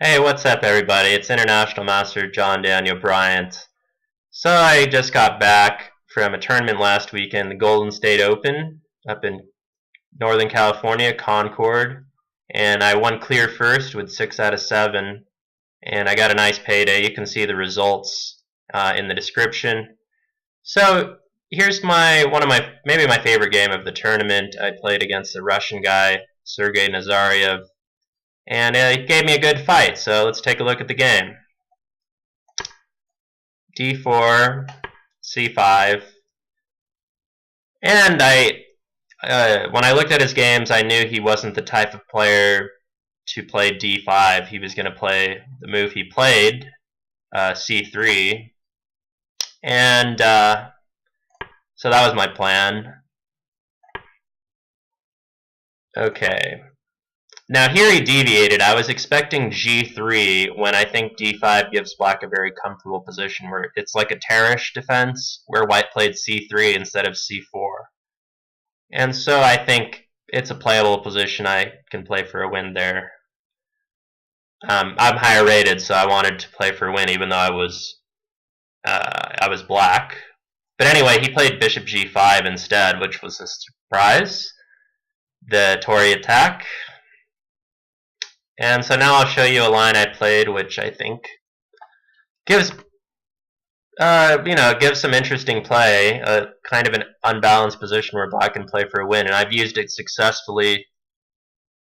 Hey, what's up, everybody? It's International Master John Daniel Bryant. So I just got back from a tournament last weekend, the Golden State Open, up in Northern California, Concord, and I won clear first with 6 out of 7, and I got a nice payday. You can see the results in the description. So here's maybe my favorite game of the tournament. I played against a Russian guy, Sergey Nazaryev, and it gave me a good fight. So let's take a look at the game. D4, C5, and when I looked at his games, I knew he wasn't the type of player to play D5. He was going to play the move he played, C3, and so that was my plan. Okay. Now here he deviated. I was expecting G3 when I think D5 gives black a very comfortable position where it's like a terrorish defense where white played C3 instead of C4. And so I think it's a playable position. I can play for a win there. I'm higher rated, so I wanted to play for a win even though I was black. But anyway, he played bishop G5 instead, which was a surprise. The Tory attack. And so now I'll show you a line I played, which I think gives, gives some interesting play, kind of an unbalanced position where black can play for a win. And I've used it successfully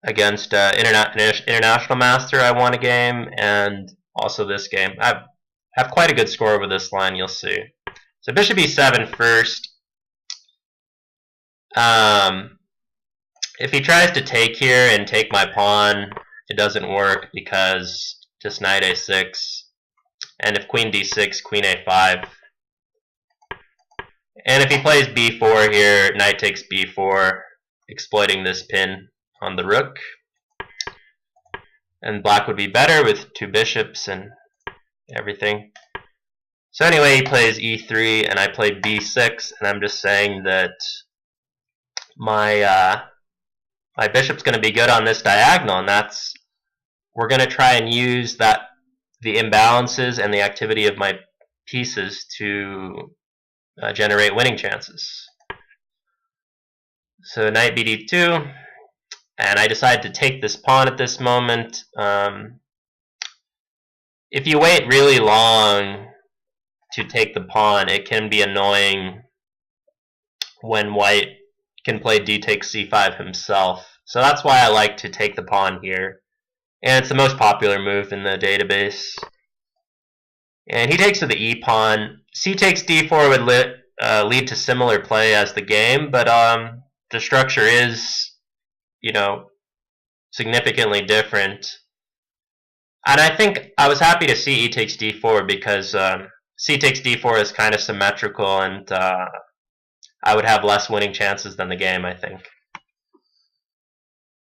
against International Master. I won a game, and also this game. I have quite a good score over this line, you'll see. So bishop e7 first. If he tries to take here and take my pawn, it doesn't work because just knight a6, and if queen d6, queen a5. And if he plays b4 here, knight takes b4, exploiting this pin on the rook. And black would be better with two bishops and everything. So anyway, he plays e3, and I play b6, and I'm just saying that my bishop's going to be good on this diagonal, and we're going to try and use the imbalances and the activity of my pieces to generate winning chances. So knight bd2, and I decide to take this pawn at this moment. If you wait really long to take the pawn, it can be annoying when white can play d takes c5 himself. So that's why I like to take the pawn here. And it's the most popular move in the database. And he takes to the e-pawn. C takes d4 would lead to similar play as the game, but the structure is, significantly different. And I think I was happy to see e takes d4 because c takes d4 is kind of symmetrical, and I would have less winning chances than the game, I think.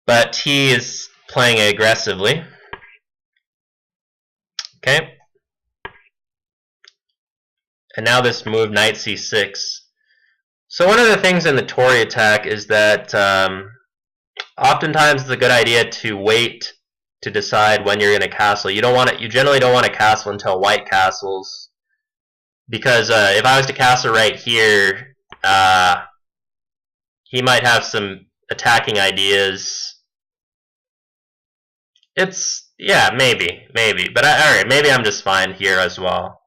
But he is playing aggressively. Okay. And now this move, knight c6. So one of the things in the Tory attack is that oftentimes it's a good idea to wait to decide when you're going to castle. You generally don't want to castle until white castles, because if I was to castle right here, he might have some attacking ideas. Maybe. But alright, maybe I'm just fine here as well.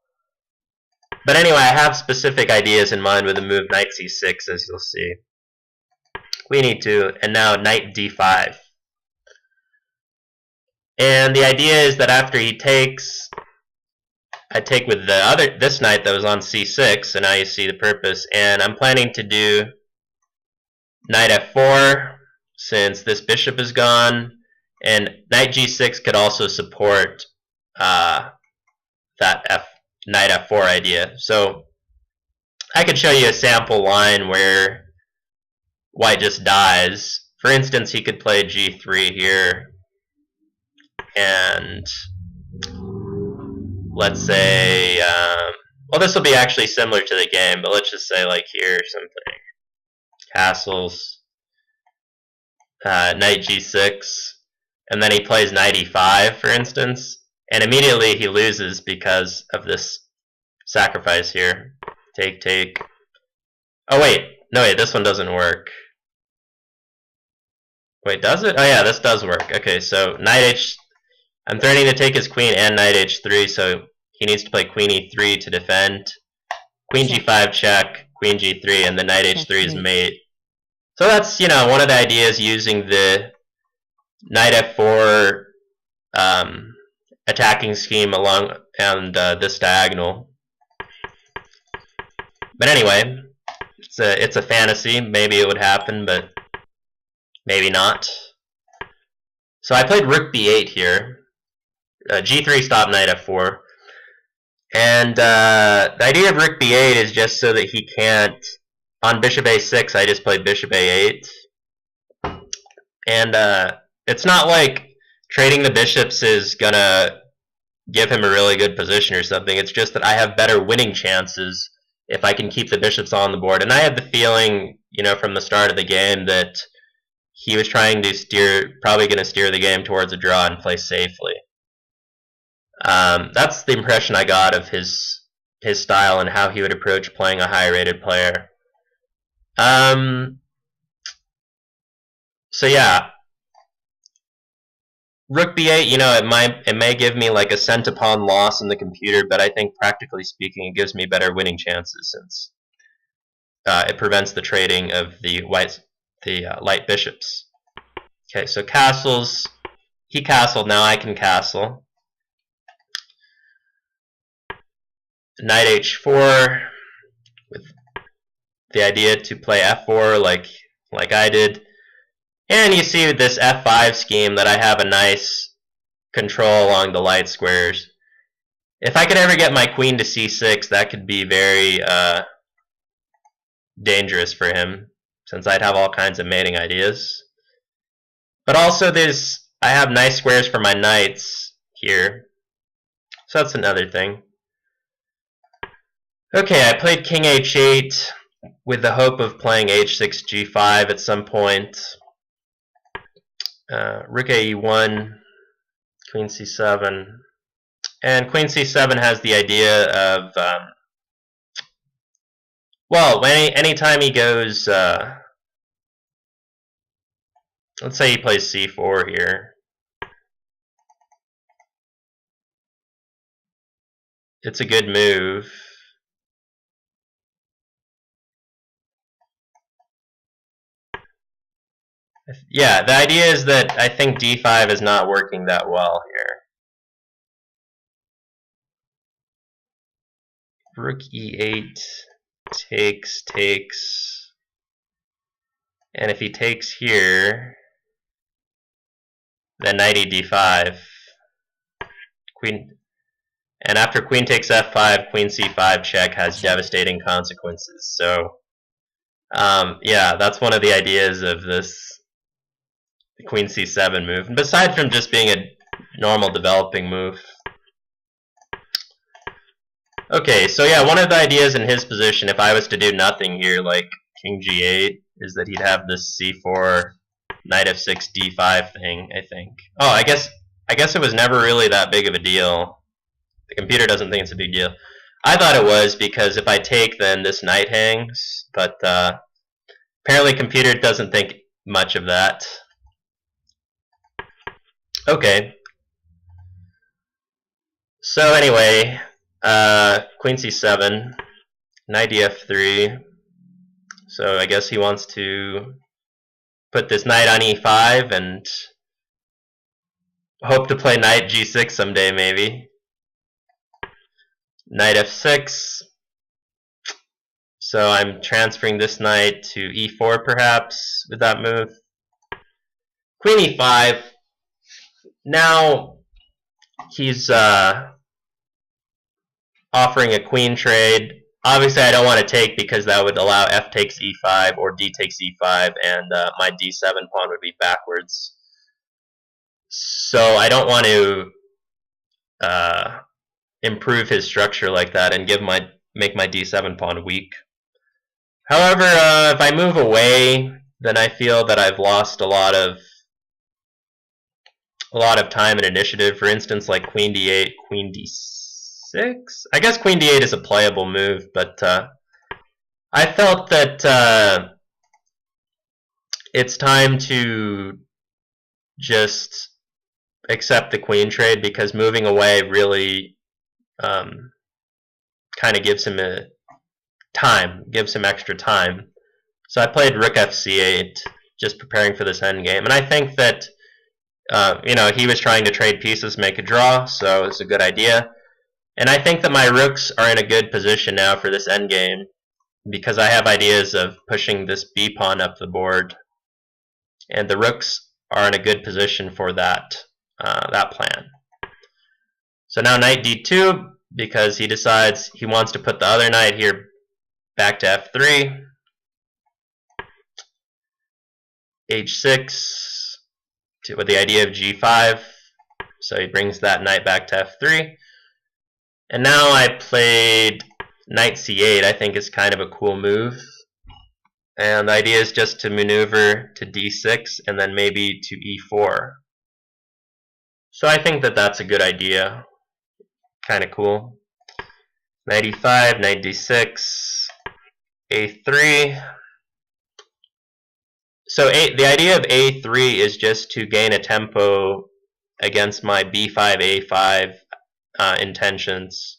But anyway, I have specific ideas in mind with the move knight c6, as you'll see. Queen e2, and now knight d5. And the idea is that after he takes, I take with this knight that was on c6, so now you see the purpose. And I'm planning to do knight f4, since this bishop is gone. And knight g6 could also support that knight f4 idea. So I could show you a sample line where white just dies. For instance, he could play g3 here, and let's say, well, this will be actually similar to the game, but let's just say like here something. Castles, knight g6, and then he plays knight e5, for instance. And immediately he loses because of this sacrifice here. Take, take. Oh, wait. No, wait, this one doesn't work. Wait, does it? Oh, yeah, this does work. Okay, so knight h... I'm threatening to take his queen and knight h3, so he needs to play queen e3 to defend. Queen g5 check, queen g3, and the knight h3 is mate. So that's, one of the ideas, using the knight f4 attacking scheme along and this diagonal. But anyway, it's a fantasy. Maybe it would happen, but maybe not. So I played rook b8 here. G3 stop knight f4. And the idea of rook b8 is just so that he can't... On bishop a6, I just played bishop a8. And it's not like trading the bishops is going to give him a really good position or something. It's just that I have better winning chances if I can keep the bishops on the board. And I had the feeling, from the start of the game that he was trying to probably going to steer the game towards a draw and play safely. That's the impression I got of his style and how he would approach playing a high-rated player. So yeah, rook b8. It may give me like a cent-upon loss in the computer, but I think practically speaking, it gives me better winning chances since it prevents the trading of the light bishops. Okay, so castles. He castled. Now I can castle. Knight h4 with the idea to play f4 like I did. And you see with this f5 scheme that I have a nice control along the light squares. If I could ever get my queen to c6, that could be very dangerous for him, since I'd have all kinds of mating ideas. But also I have nice squares for my knights here. So that's another thing. Okay, I played king h8 with the hope of playing h6 g5 at some point. Rook e1, queen c7. And queen c7 has the idea of, well, anytime he goes, let's say he plays c4 here. It's a good move. Yeah, the idea is that I think d5 is not working that well here. Rook e8 takes, and if he takes here, then knight d5, queen, and after queen takes f5, queen c5 check has devastating consequences. So, yeah, that's one of the ideas of this queen c7 move, besides from just being a normal developing move. Okay, so yeah, one of the ideas in his position, if I was to do nothing here, like king g8, is that he'd have this c4, knight f6, d5 thing, I think. Oh, I guess it was never really that big of a deal. The computer doesn't think it's a big deal. I thought it was, because if I take, then this knight hangs, but apparently computer doesn't think much of that. Okay. So anyway, queen c7, knight df3. So I guess he wants to put this knight on e5 and hope to play knight g6 someday, maybe. Knight f6. So I'm transferring this knight to e4 perhaps with that move. Queen e5. Now he's offering a queen trade. Obviously I don't want to take, because that would allow f takes e5 or d takes e5, and my d7 pawn would be backwards. So I don't want to improve his structure like that and make my d7 pawn weak. However, if I move away, then I feel that I've lost a lot of a lot of time and initiative. For instance, like queen d8, queen d6. I guess queen d8 is a playable move, but I felt that it's time to just accept the queen trade, because moving away really kind of gives him extra time. So I played rook fc8, just preparing for this endgame, and I think that he was trying to trade pieces, make a draw, so it's a good idea. And I think that my rooks are in a good position now for this endgame, because I have ideas of pushing this b pawn up the board, and the rooks are in a good position for that plan. So now knight d2, because he decides he wants to put the other knight here back to f3. h6 with the idea of g5, so he brings that knight back to f3. And now I played knight c8. I think is kind of a cool move, and the idea is just to maneuver to d6 and then maybe to e4. So I think that that's a good idea, kind of cool. Knight e5, knight d6, a3. So the idea of a3 is just to gain a tempo against my b5, a5 intentions,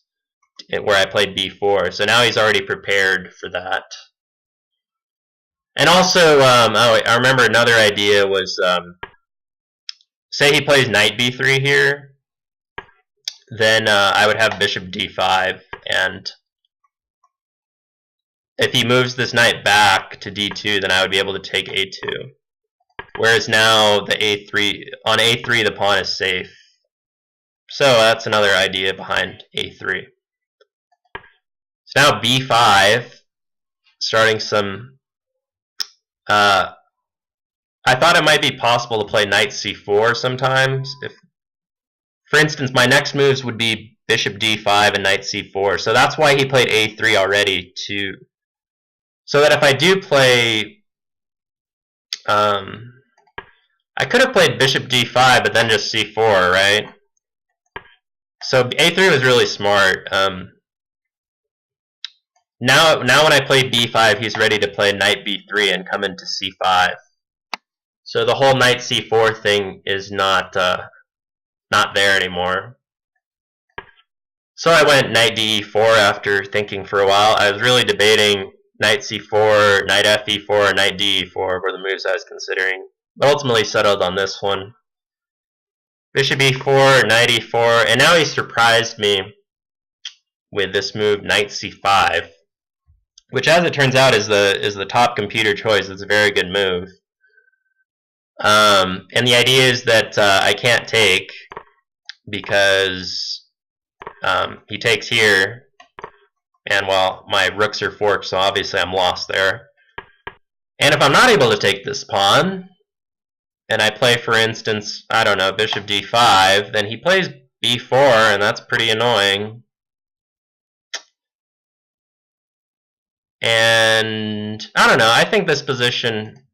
where I played b4. So now he's already prepared for that. And also, I remember another idea was, say he plays knight b3 here, then I would have bishop d5, and if he moves this knight back to d2, then I would be able to take a2. Whereas now the on a3 the pawn is safe. So that's another idea behind a3. So now b5, starting some. I thought it might be possible to play knight c4 sometimes. For instance, my next moves would be bishop d5 and knight c4. So that's why he played a3 already, so that if I do play, I could have played bishop d5 but then just c4, right? So a3 was really smart. Now when I play b5, he's ready to play knight b3 and come into c5. So the whole knight c4 thing is not there anymore. So I went knight d4 after thinking for a while. I was really debating knight c4, knight fe4, knight de4 were the moves I was considering. But ultimately settled on this one. Bishop e4, knight e4, and now he surprised me with this move, knight c5, which, as it turns out, is the top computer choice. It's a very good move. And the idea is that I can't take, because he takes here, and well, my rooks are forked, so obviously I'm lost there. And if I'm not able to take this pawn, and I play, for instance, I don't know, bishop d5, then he plays b4, and that's pretty annoying. And I don't know, I think this position,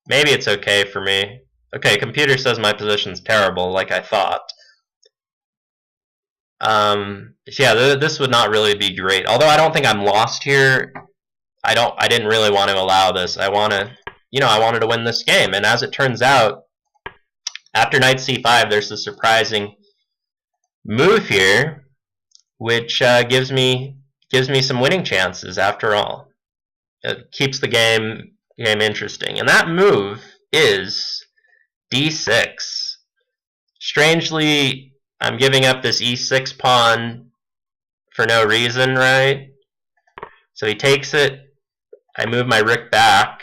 maybe it's okay for me. Okay, computer says my position's terrible, like I thought. So yeah, this would not really be great. Although I don't think I'm lost here. I didn't really want to allow this. I wanted to win this game, and as it turns out, after knight c5, there's a surprising move here, which gives me some winning chances. After all, it keeps the game interesting, and that move is d6. Strangely, I'm giving up this e6 pawn for no reason, right? So he takes it. I move my rook back.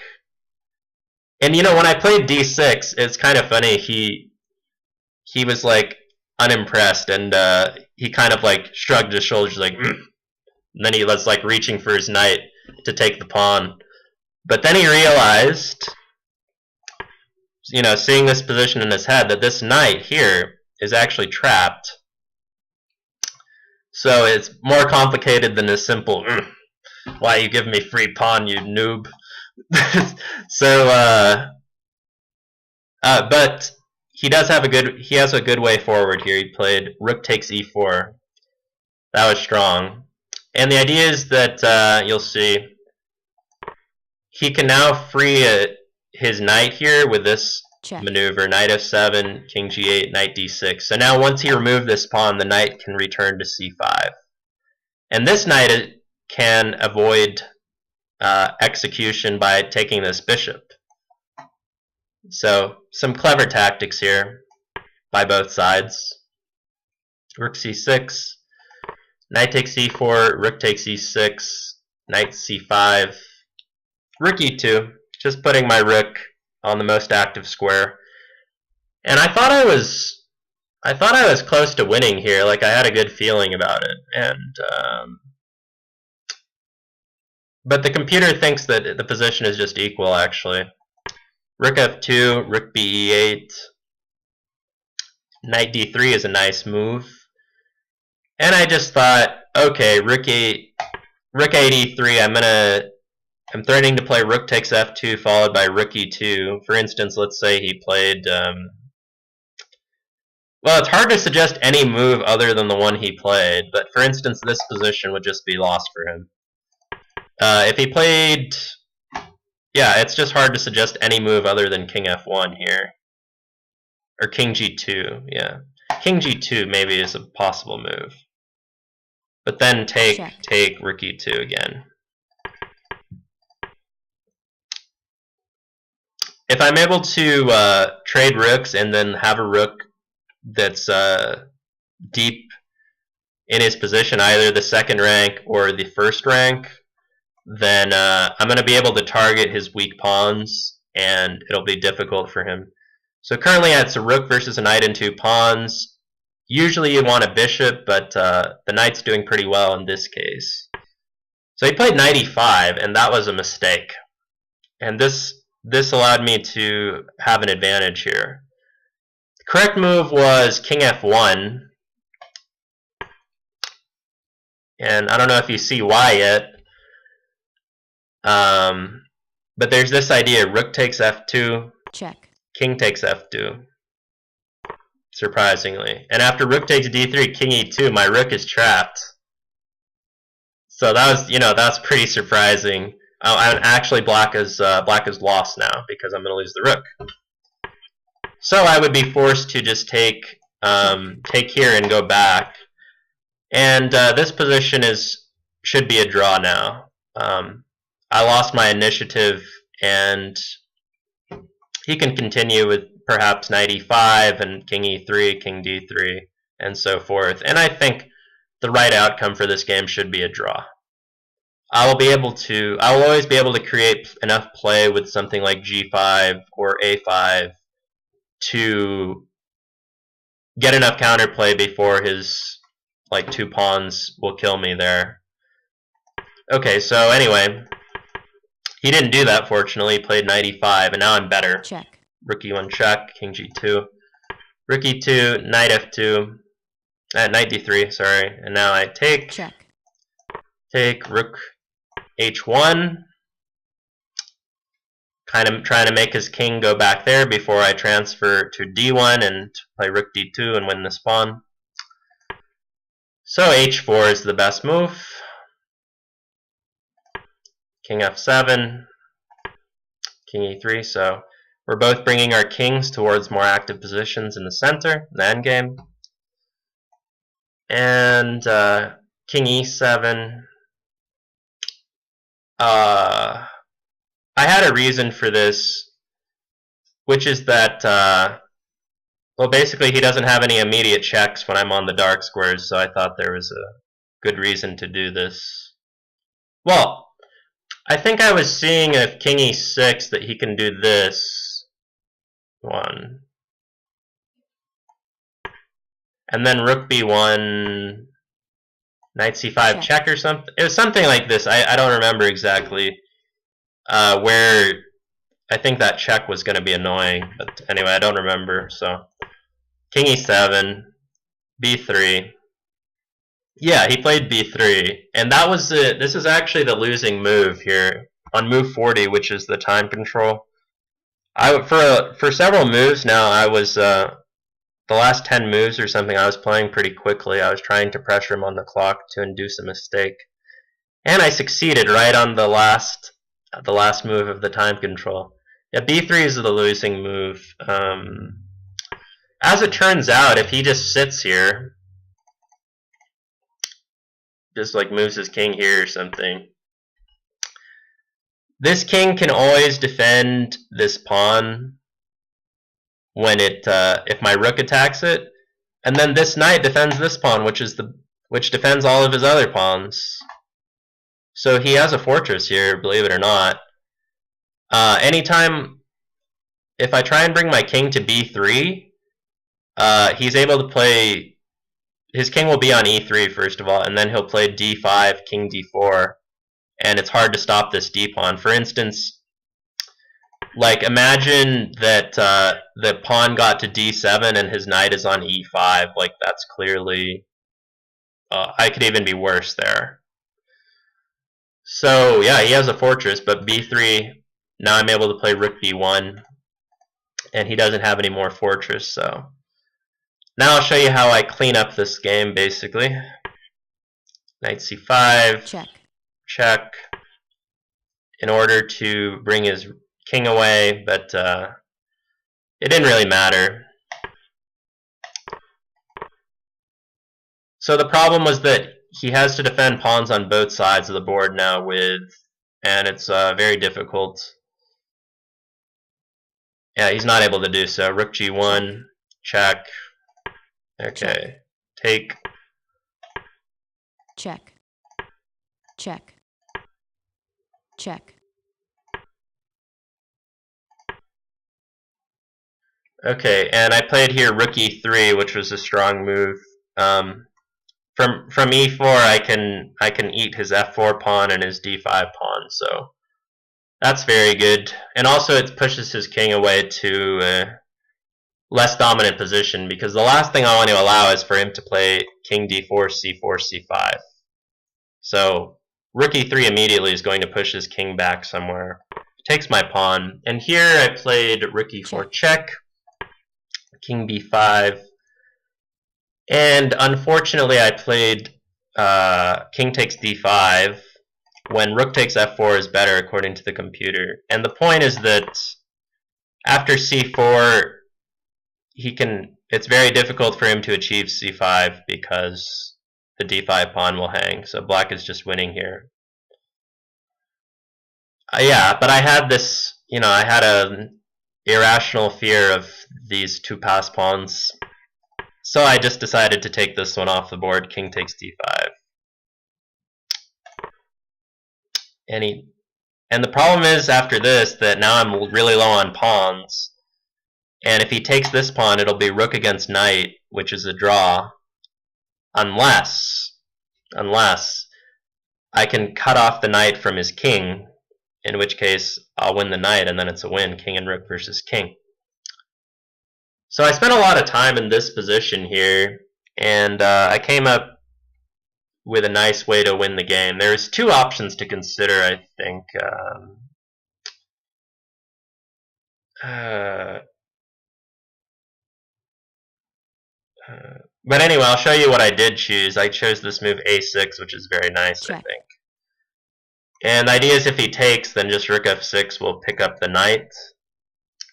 And when I played d6, it's kind of funny. He was like unimpressed, and he kind of like shrugged his shoulders, like, and then he was like reaching for his knight to take the pawn. But then he realized, seeing this position in his head, that this knight here is actually trapped. So it's more complicated than a simple, why you give me free pawn, you noob. So, but he has a good way forward here. He played rook takes e4. That was strong. And the idea is that you'll see he can now free his knight here with this maneuver, knight f7, king g8, knight d6. So now once he removed this pawn, the knight can return to c5. And this knight can avoid execution by taking this bishop. So some clever tactics here by both sides. Rook c6, knight takes e4, rook takes e6, knight c5, rook e2, just putting my rook on the most active square. And I thought I was close to winning here. Like, I had a good feeling about it. And but the computer thinks that the position is just equal, actually. Rook f2, rook b e8, knight d3 is a nice move. And I just thought, okay, rook e3, I'm threatening to play rook takes f2 followed by rook e2. For instance, let's say he played well, it's hard to suggest any move other than the one he played, but for instance, this position would just be lost for him. If he played, yeah, it's just hard to suggest any move other than king f1 here. Or king g2, yeah. King g2 maybe is a possible move. But then take rook e2 again. If I'm able to trade rooks and then have a rook that's deep in his position, either the second rank or the first rank, then I'm going to be able to target his weak pawns, and it'll be difficult for him. So currently it's a rook versus a knight and two pawns. Usually you want a bishop, but the knight's doing pretty well in this case. So he played knight e5, and that was a mistake. And this allowed me to have an advantage here. The correct move was king f1. And I don't know if you see why yet. But there's this idea, rook takes f2, king takes f2, surprisingly. And after rook takes d3, king e2, my rook is trapped. So that was, that's pretty surprising. Actually, black is lost now because I'm going to lose the rook. So I would be forced to just take here and go back. And this position should be a draw now. I lost my initiative, and he can continue with perhaps knight e5 and king e3, king d3, and so forth. And I think the right outcome for this game should be a draw. I will always be able to create enough play with something like g5 or a5 to get enough counterplay before his two pawns will kill me there. Okay, so anyway, he didn't do that, fortunately. He played knight e5, and now I'm better. Rook e1 check, king g2, rook e2, knight f2, knight d3, sorry, and now I take rook h1, kind of trying to make his king go back there before I transfer to d1 and play rook d2 and win this pawn. So h4 is the best move. King f7, king e3, so we're both bringing our kings towards more active positions in the center, in the endgame. And king e7. I had a reason for this, which is that, well, basically he doesn't have any immediate checks when I'm on the dark squares, so I thought there was a good reason to do this. Well, I think I was seeing if king e6 that he can do this one. And then rook b1, knight c5 check or something. It was something like this. I don't remember exactly where I think that check was going to be annoying. But anyway, I don't remember. So king e7, b3. Yeah, he played b3. And that was this is actually the losing move here on move 40, which is the time control. For several moves now, I was the last 10 moves or something, I was playing pretty quickly. I was trying to pressure him on the clock to induce a mistake, and I succeeded right on the last move of the time control. Yeah, b3 is the losing move. As it turns out, if he just sits here, just like moves his king here or something, this king can always defend this pawn when if my rook attacks it, and then this knight defends this pawn, which defends all of his other pawns. So he has a fortress here, believe it or not. Anytime if I try and bring my king to b3, he's able to play. His king will be on e3 first of all, and then he'll play d5, king d4, and it's hard to stop this d pawn. For instance, like imagine that the pawn got to d7 and his knight is on e5. Like that's clearly, I could even be worse there. So yeah, he has a fortress, but b3. Now I'm able to play rook b1, and he doesn't have any more fortress. So now I'll show you how I clean up this game, basically. Knight c5, check, check, in order to bring his king away, but it didn't really matter. So the problem was that he has to defend pawns on both sides of the board now and it's very difficult. Yeah, he's not able to do so. Rook g1, check. Okay, take. Check. Check. Check. Okay, and I played here rook e3, which was a strong move. From e4, I can eat his f4 pawn and his d5 pawn, so that's very good. And also it pushes his king away to a less dominant position, because the last thing I want to allow is for him to play king d4, c4, c5. So rook e3 immediately is going to push his king back somewhere. Takes my pawn, and here I played rook e4 check, king b5, and unfortunately I played king takes d5 when rook takes f4 is better according to the computer. And the point is that after c4 it's very difficult for him to achieve c5 because the d5 pawn will hang. So black is just winning here. Yeah, but I had this, I had an irrational fear of these two passed pawns. So I just decided to take this one off the board, king takes d5. And the problem is after this that now I'm really low on pawns. And if he takes this pawn, it'll be rook against knight, which is a draw. Unless I can cut off the knight from his king, in which case I'll win the knight, and then it's a win, king and rook versus king. So I spent a lot of time in this position here, and I came up with a nice way to win the game. There's two options to consider, I think. But anyway, I'll show you what I did choose. I chose this move a6, which is very nice, check. I think. And the idea is if he takes, then just rook f6 will pick up the knight.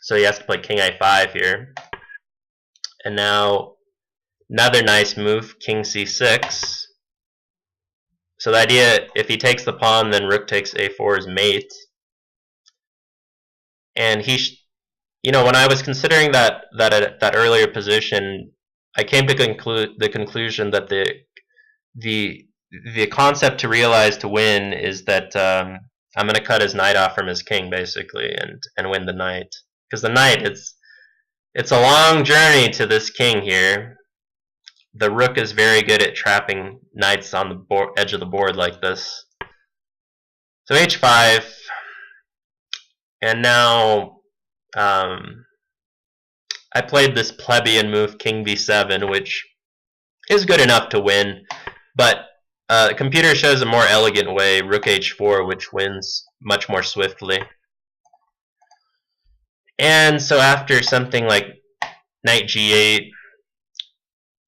So he has to play king a5 here. And now another nice move, king c6. So the idea, if he takes the pawn, then rook takes a4 is mate. And when I was considering that earlier position, I came to the conclusion that the concept to realize to win is that I'm going to cut his knight off from his king, basically, and win the knight. Because the knight, it's a long journey to this king here. The rook is very good at trapping knights on the edge of the board like this. So h5, and now I played this plebeian move, king b7, which is good enough to win, but the computer shows a more elegant way, rook h4, which wins much more swiftly. And so after something like knight g8,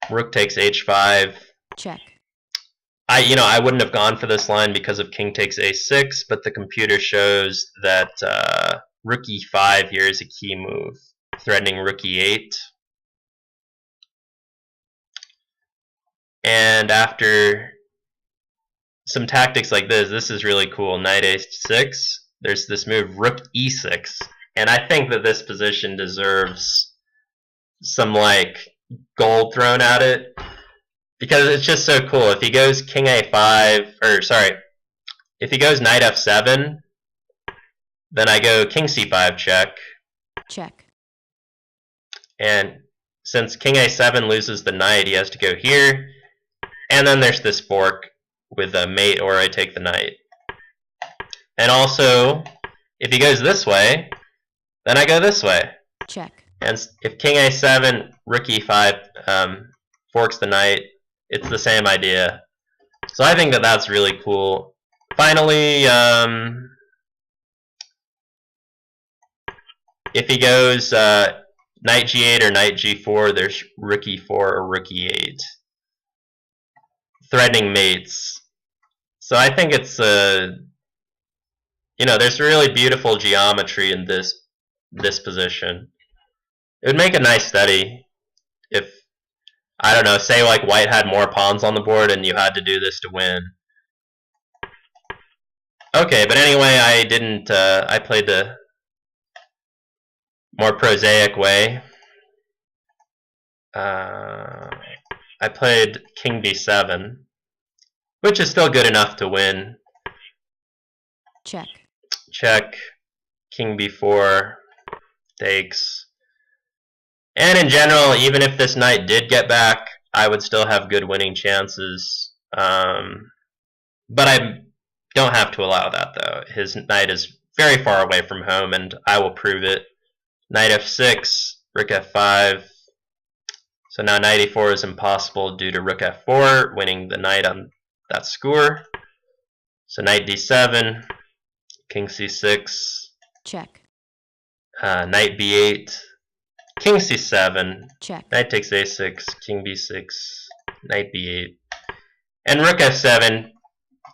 rook takes h5. Check. I wouldn't have gone for this line because of king takes a6, but the computer shows that rook e5 here is a key move, threatening rook e8. And after some tactics like this is really cool. Knight a6, there's this move rook e6, and I think that this position deserves some like gold thrown at it, because it's just so cool. If he goes king a5, or sorry, if he goes knight f7, then I go king c5 check. Check. And since king a7 loses the knight, he has to go here. And then there's this fork with a mate, or I take the knight. And also, if he goes this way, then I go this way. Check. And if king a7, rook e5 forks the knight, it's the same idea. So I think that that's really cool. Finally, if he goes knight g8 or knight g4, there's rook e4 or rook e8, threatening mates. So I think it's there's really beautiful geometry in this position. It would make a nice study if, I don't know, say like white had more pawns on the board and you had to do this to win. Okay, but anyway, I played the more prosaic way. I played king b7, which is still good enough to win. Check. Check, king b4 takes. And in general, even if this knight did get back, I would still have good winning chances. But I don't have to allow that, though. His knight is very far away from home, and I will prove it. Knight f6, rook f5. So now knight e4 is impossible due to rook f4, winning the knight on that score. So knight d7, king c6. Check. Knight b8, king c7. Check. Knight takes a6, king b6, knight b8. And rook f7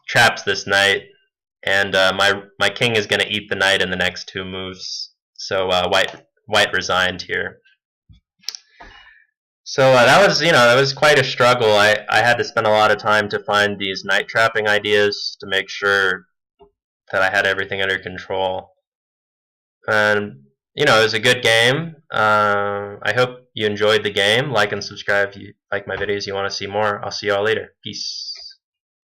traps this knight, and my king is going to eat the knight in the next two moves. So white resigned here. So that was quite a struggle. I had to spend a lot of time to find these knight trapping ideas to make sure that I had everything under control. And it was a good game. I hope you enjoyed the game. Like and subscribe if you like my videos. You want to see more. I'll see you all later. Peace.